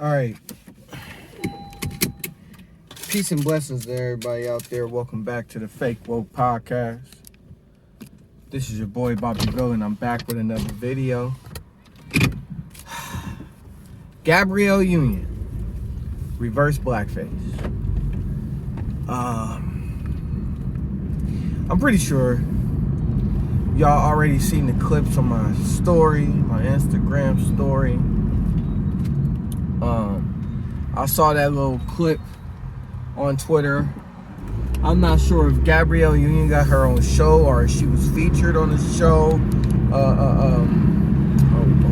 All right. Peace and blessings to everybody out there. Welcome back to the Fake Woke Podcast. This is your boy Bobby VILN. I'm back with another video. Gabrielle Union, reverse blackface. I'm pretty sure y'all already seen the clips on my story, my Instagram story. I saw that little clip on Twitter. I'm not sure if Gabrielle Union got her own show or if she was featured on the show.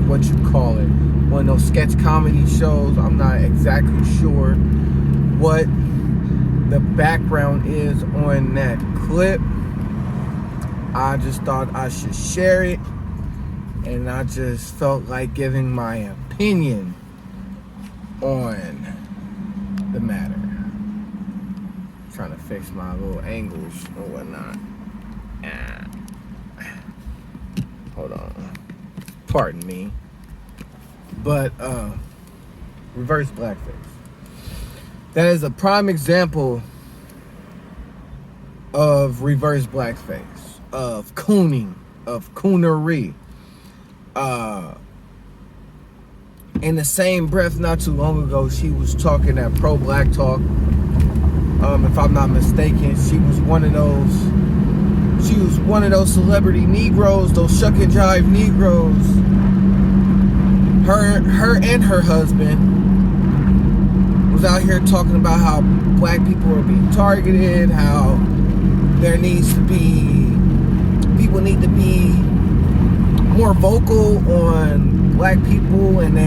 What you call it? One of those sketch comedy shows. I'm not exactly sure what the background is on that clip. I just thought I should share it, and I just felt like giving my opinion on the matter. Trying to fix my little angles or whatnot. Hold on. Pardon me. But reverse blackface. That is a prime example of reverse blackface, of cooning, of coonery. In the same breath, not too long ago, she was talking at Pro Black Talk. If I'm not mistaken, she was one of those celebrity Negroes, those shuck and jive Negroes. Her and her husband was out here talking about how black people are being targeted, how people need to be more vocal on black people and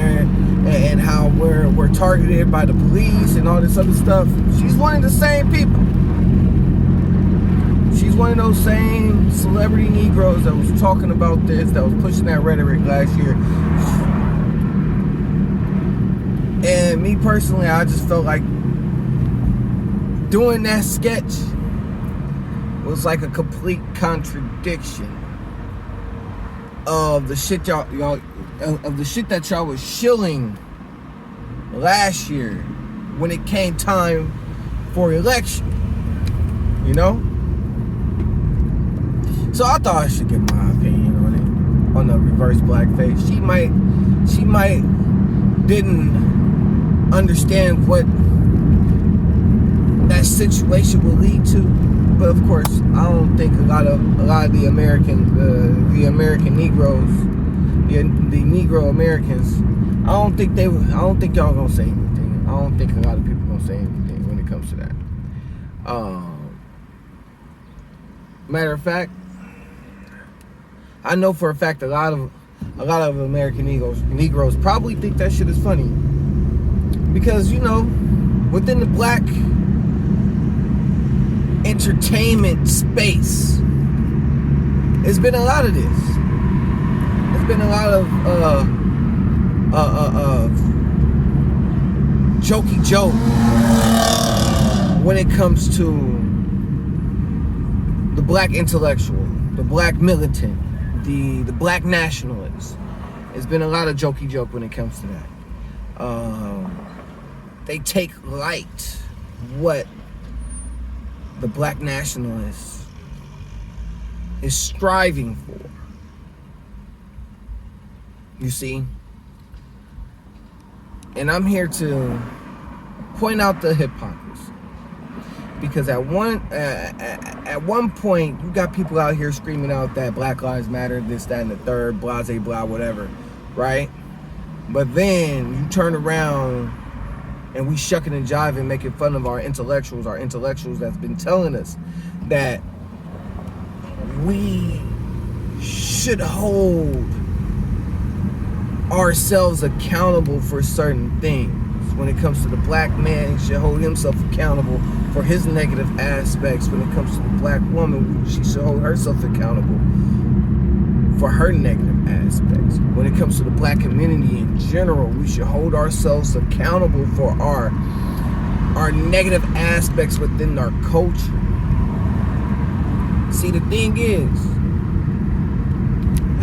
how we're targeted by the police and all this other stuff. She's one of the same people. She's one of those same celebrity Negroes that was talking about this, that was pushing that rhetoric last year. And me personally, I just felt like doing that sketch was like a complete contradiction of the shit that y'all was shilling last year when it came time for election, you know? So I thought I should give my opinion on it, on the reverse blackface. She might didn't understand what that situation will lead to, but of course, I don't think a lot of the American Negroes, the Negro Americans, I don't think y'all gonna say anything. I don't think a lot of people gonna say anything when it comes to that. Matter of fact, I know for a fact a lot of American Negroes probably think that shit is funny, because you know, within the black entertainment space, it's been a lot of this. It's been a lot of jokey joke when it comes to the black intellectual, the black militant, the black nationalist. It's been a lot of jokey joke when it comes to that. They take light what the black nationalist is striving for. You see? And I'm here to point out the hypocrisy. Because at one point, you got people out here screaming out that Black Lives Matter, this, that, and the third, blah, blah, blah, whatever, right? But then you turn around and we shucking and jiving, making fun of our intellectuals that's been telling us that we should hold ourselves accountable for certain things. When it comes to the black man, he should hold himself accountable for his negative aspects. When it comes to the black woman, she should hold herself accountable for her negative aspects. When it comes to the black community in general, we should hold ourselves accountable for our negative aspects within our culture. See, the thing is,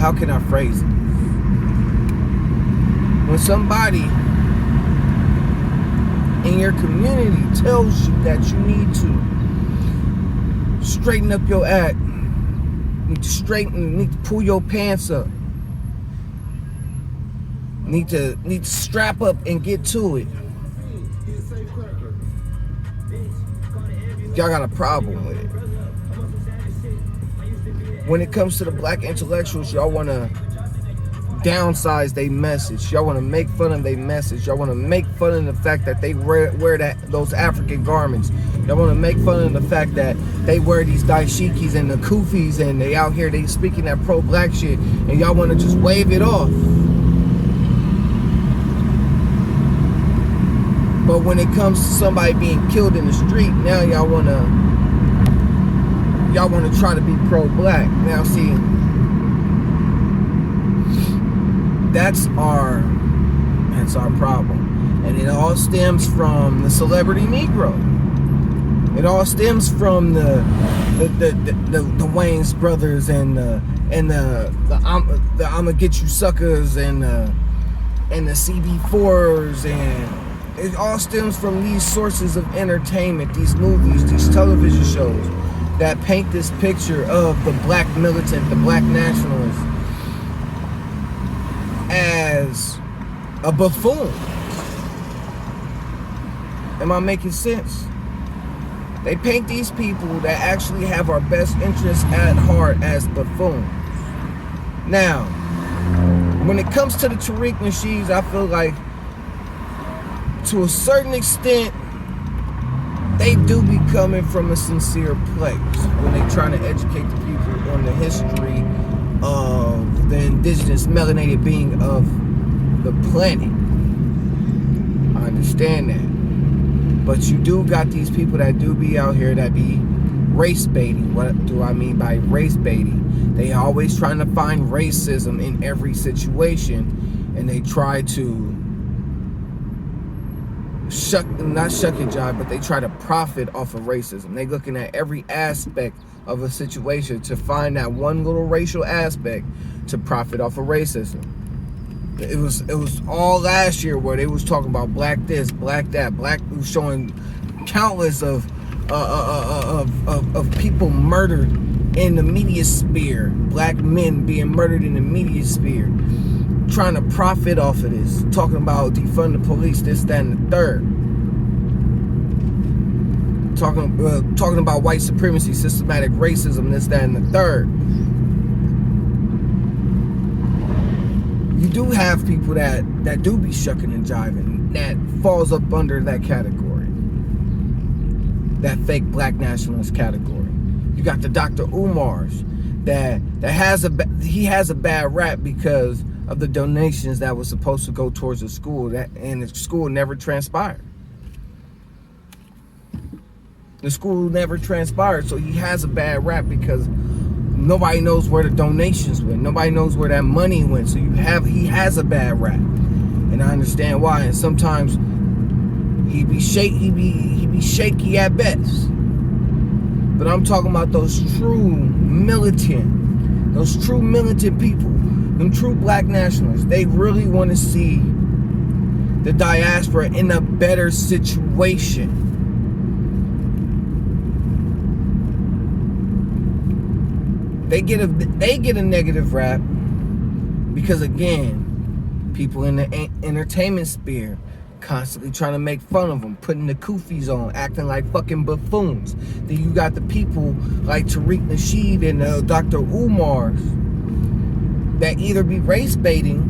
how can I phrase it? When somebody in your community tells you that you need to straighten up your act, need to pull your pants up, need to strap up and get to it, y'all got a problem with it. When it comes to the black intellectuals, y'all want to downsize their message. Y'all want to make fun of their message. Y'all want to make fun of the fact that they wear those African garments. Y'all want to make fun of the fact that they wear these dashikis and the kufis, and they out here, they speaking that pro-black shit, and y'all want to just wave it off. But when it comes to somebody being killed in the street, now y'all want to try to be pro-black. Now see, that's our problem. And it all stems from the celebrity Negro. It all stems from the Wayans brothers and the I'ma get you suckers and the CB4s, and it all stems from these sources of entertainment, these movies, these television shows that paint this picture of the black militant, the black nationalist, as a buffoon. Am I making sense? They paint these people that actually have our best interests at heart as buffoons. Now, when it comes to the Tariq Nasheeds, I feel like to a certain extent, they do be coming from a sincere place when they trying to educate the people on the history of the indigenous melanated being of the planet. I understand that. But you do got these people that do be out here that be race baiting. What do I mean by race baiting? They always trying to find racism in every situation, and they try to not shuck and jive, but they try to profit off of racism. They looking at every aspect of a situation to find that one little racial aspect to profit off of racism. It was all last year where they was talking about black this, black that, black, showing countless of people murdered in the media sphere, black men being murdered in the media sphere, trying to profit off of this, talking about defund the police, this, that, and the third. Talking about white supremacy, systematic racism, this, that, and the third. You do have people that do be shucking and jiving, that falls up under that category, that fake black nationalist category. You got the Dr. Umars that has a bad rap because of the donations that was supposed to go towards the school, and the school never transpired. The school never transpired, so he has a bad rap because nobody knows where the donations went. Nobody knows where that money went. So he has a bad rap, and I understand why. And sometimes he be shaky at best. But I'm talking about those true militant people, them true black nationalists. They really want to see the diaspora in a better situation. They get a negative rap because, again, people in the entertainment sphere constantly trying to make fun of them, putting the kufis on, acting like fucking buffoons. Then you got the people like Tariq Nasheed and Dr. Umars that either be race baiting,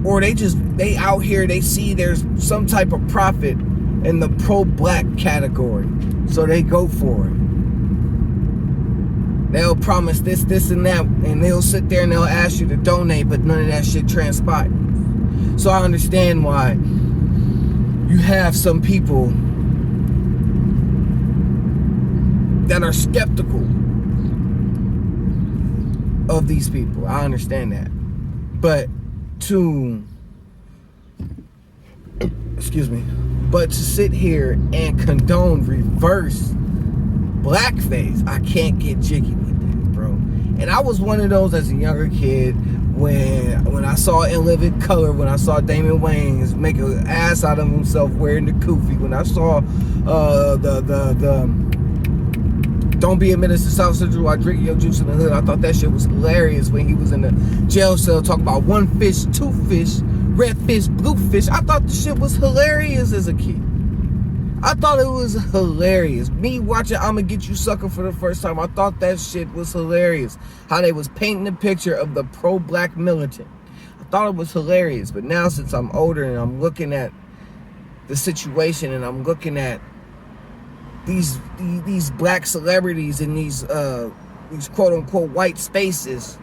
or they out here, they see there's some type of profit in the pro-black category, so they go for it. They'll promise this, and that, and they'll sit there and they'll ask you to donate, but none of that shit transpired. So I understand why you have some people that are skeptical of these people. I understand that. But to sit here and condone reverse blackface, I can't get jiggy with that, bro. And I was one of those as a younger kid when I saw In Living Color, when I saw Damon Wayans make an ass out of himself wearing the kufi, when I saw the Don't Be a Menace to South Central while drinking your juice in the hood, I thought that shit was hilarious when he was in the jail cell talking about one fish, two fish, red fish, blue fish. I thought the shit was hilarious as a kid. I thought it was hilarious. Me watching I'ma Get You Sucker for the first time, I thought that shit was hilarious. How they was painting the picture of the pro-black militant. I thought it was hilarious. But now since I'm older and I'm looking at the situation and I'm looking at these black celebrities in these quote-unquote white spaces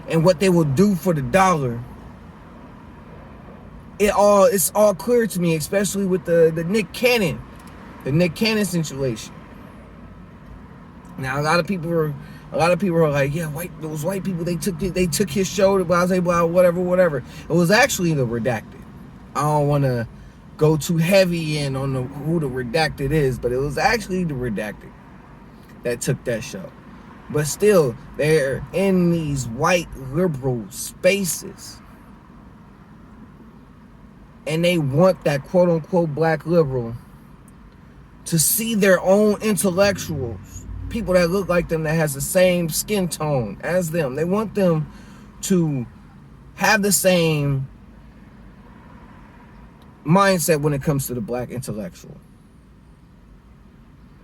and what they will do for the dollar, it's all clear to me, especially with the Nick Cannon situation. Now a lot of people are like, yeah, those white people, they took his show to blah blah whatever. It was actually the redacted. I don't want to go too heavy in on who the redacted is, but it was actually the redacted that took that show. But still, they're in these white liberal spaces, and they want that quote-unquote black liberal to see their own intellectuals, people that look like them, that has the same skin tone as them. They want them to have the same mindset when it comes to the black intellectual.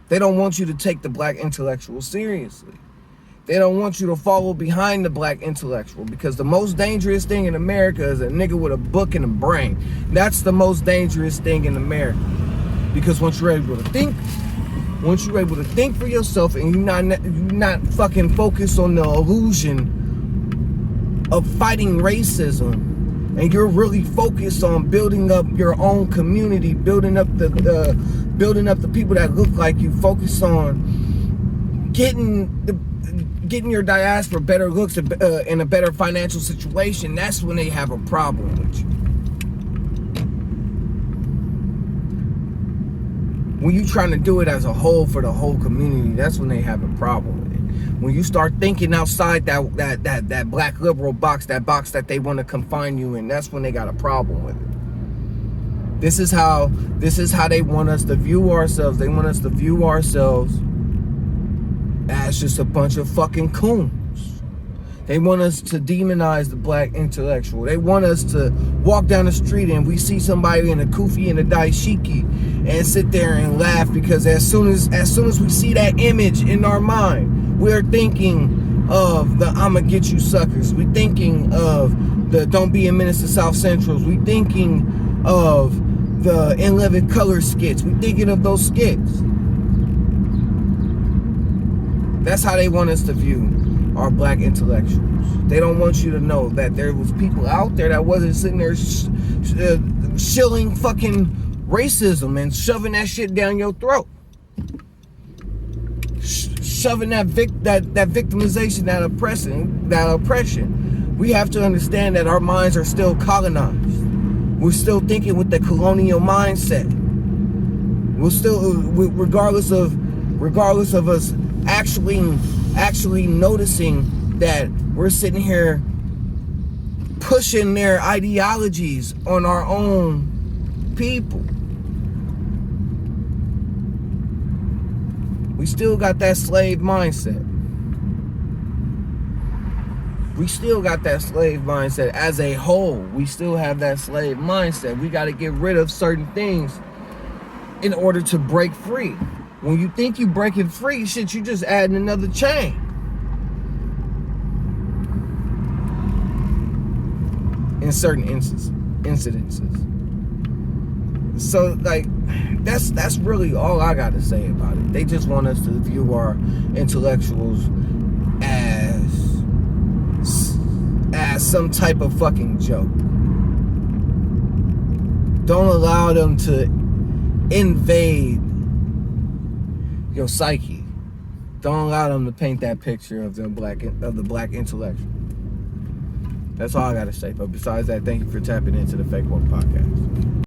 They don't want you to take the black intellectual seriously. They don't want you to follow behind the black intellectual, because the most dangerous thing in America is a nigga with a book and a brain. That's the most dangerous thing in America. Because once you're able to think for yourself, and you're not fucking focused on the illusion of fighting racism, and you're really focused on building up your own community, building up the people that look like you, focus on getting your diaspora better looks in a better financial situation, that's when they have a problem with you. When you're trying to do it as a whole for the whole community, that's when they have a problem with it. When you start thinking outside that black liberal box, that box that they want to confine you in, that's when they got a problem with it. This is how they want us to view ourselves. They want us to view ourselves as just a bunch of fucking coons. They want us to demonize the black intellectual. They want us to walk down the street and we see somebody in a kufi and a dashiki and sit there and laugh, because as soon as we see that image in our mind, we're thinking of the I'ma Get You Suckers. We're thinking of the Don't Be a Menace to South Centrals. We're thinking of the In Living Color skits. We're thinking of those skits. That's how they want us to view our black intellectuals. They don't want you to know that there was people out there that wasn't sitting there shilling fucking racism and shoving that shit down your throat. Shoving that victimization, that oppression. We have to understand that our minds are still colonized. We're still thinking with the colonial mindset. We're still, regardless of us actually noticing that we're sitting here pushing their ideologies on our own people. We still got that slave mindset. We still got that slave mindset as a whole. We still have that slave mindset. We got to get rid of certain things in order to break free. When you think you breaking free, shit, you just adding another chain. In certain incidences. So, like, that's really all I got to say about it. They just want us to view our intellectuals as some type of fucking joke. Don't allow them to invade your psyche. Don't allow them to paint that picture of the black intellectual. That's all I gotta say. But besides that, thank you for tapping into the Fake Woke Podcast.